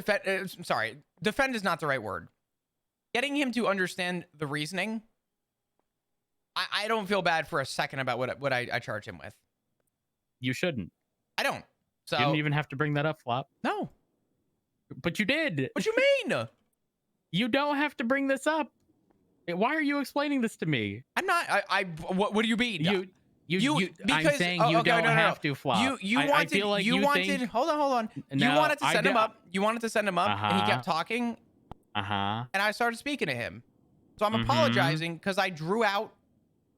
sorry. Defend is not the right word. Getting him to understand the reasoning. I don't feel bad for a second about what I charge him with. You shouldn't. I don't. So You didn't even have to bring that up, Flop. no. But you did. What you mean? You don't have to bring this up. Why are you explaining this to me? I'm not. What do you mean? I'm saying you don't have to, Flop. You wanted. I feel like you wanted. think, Hold on. You No, wanted to I send him don't- up. You wanted to send him up, and he kept talking, Uh-huh. and I started speaking to him. So I'm Mhm. apologizing because I drew out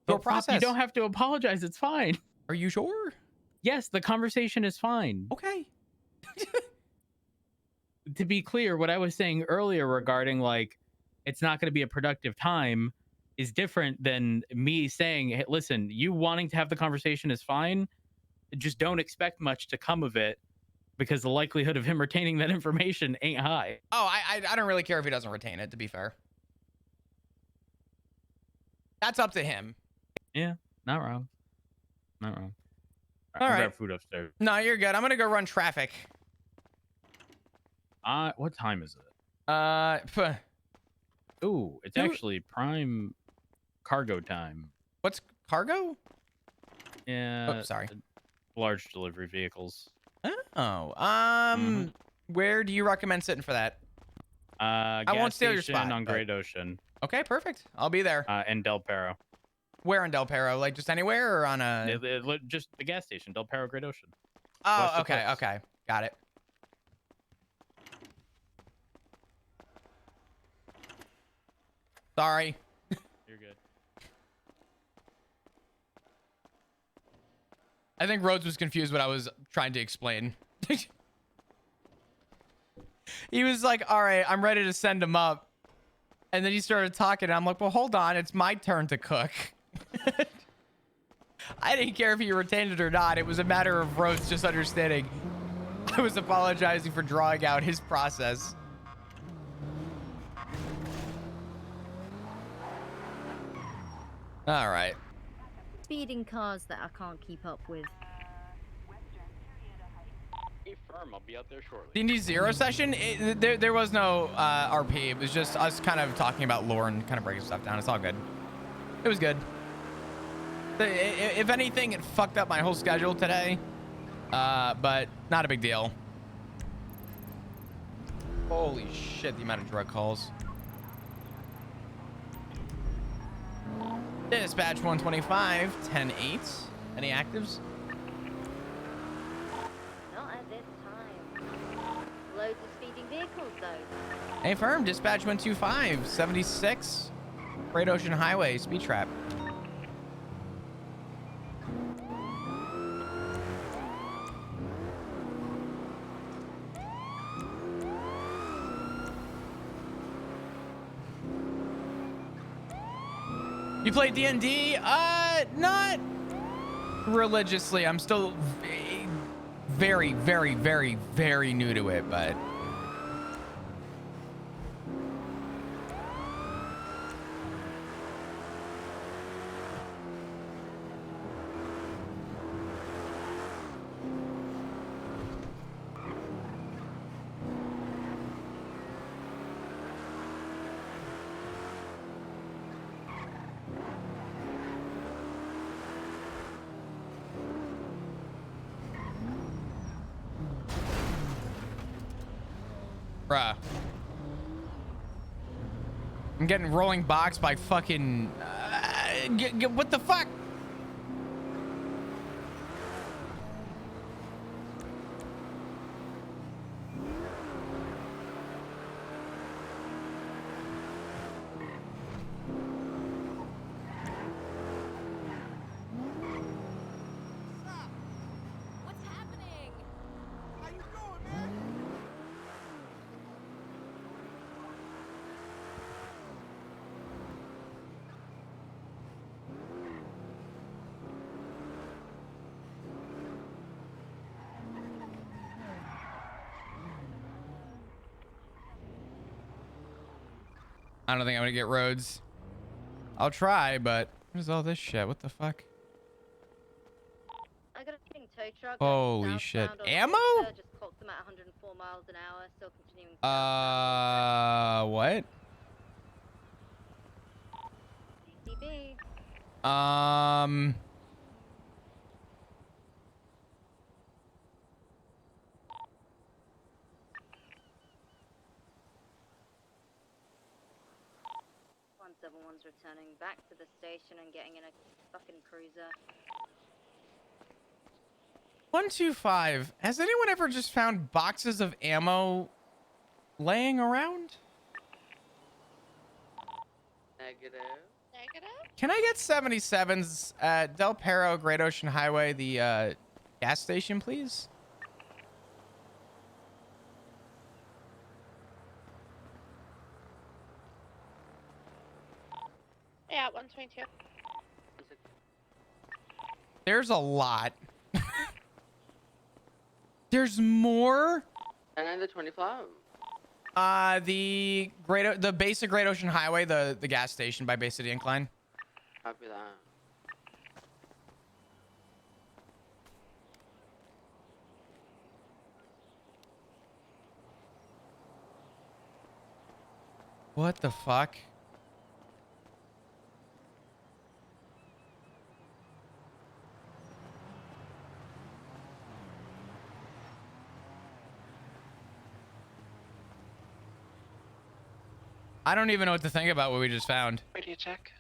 your But Flop, process. you don't have to apologize. It's fine. Are you sure? Yes, the conversation is fine. Okay. To be clear, what I was saying earlier regarding it's not going to be a productive time is different than me saying, hey, listen, you wanting to have the conversation is fine. Just don't expect much to come of it because the likelihood of him retaining that information ain't high. Oh, I don't really care if he doesn't retain it, to be fair. That's up to him. Yeah, not wrong. Not wrong. All I'll right. grab food upstairs. No, you're good. I'm gonna go run traffic. What time is it? Ooh, it's Who- actually prime cargo time. What's cargo? Yeah. Oh, sorry. Large delivery vehicles. Oh, where do you recommend sitting for that? I won't steal your spot, on but- Great Ocean. Okay, perfect. I'll be there. And Del Perro. Where in Del Perro? Like just anywhere or on a? Just the gas station, Del Perro, Great Ocean. Oh, West of okay, Cliffs. okay, got it. Sorry. You're good. I think Rhodes was confused what I was trying to explain. He was like, all right, I'm ready to send him up. And then he started talking. And I'm like, well, hold on. It's my turn to cook. I didn't care if he retained it or not. It was a matter of Rhodes just understanding. I was apologizing for drawing out his process. All right. Speeding cars that I can't keep up with. Hey, firm. I'll be out there shortly. D&D Zero session, there was no RP. It was just us kind of talking about lore and kind of breaking stuff down. It's all good. It was good. If anything, it fucked up my whole schedule today, but not a big deal. Holy shit, the amount of drug calls. Dispatch 125, 10-8. Any actives? Not at this time. Loads of speeding vehicles, though. Hey, firm. Dispatch 125, 76. Great Ocean Highway, speed trap. You play D&D? Not religiously. I'm still very, very, very, very new to it, but bruh. I'm getting rolling box by fucking... what the fuck? What's happening? How you doing, man? I don't think I'm gonna get roads. I'll try, but what is all this shit? What the fuck? I got a fucking tow truck. Holy southbound shit. on Ammo? Vista, just clocked them at 104 miles an hour, still continuing. What? DCB. One's returning back to the station and getting in a fucking cruiser. 125. Has anyone ever just found boxes of ammo laying around? Negative. Can I get 77s at Del Perro, Great Ocean Highway, the gas station, please? Yeah, 122. There's a lot. There's more? And then the 25. The base of Great Ocean Highway, the gas station by Bay City Incline. Copy that. What the fuck? I don't even know what to think about what we just found. Radio check.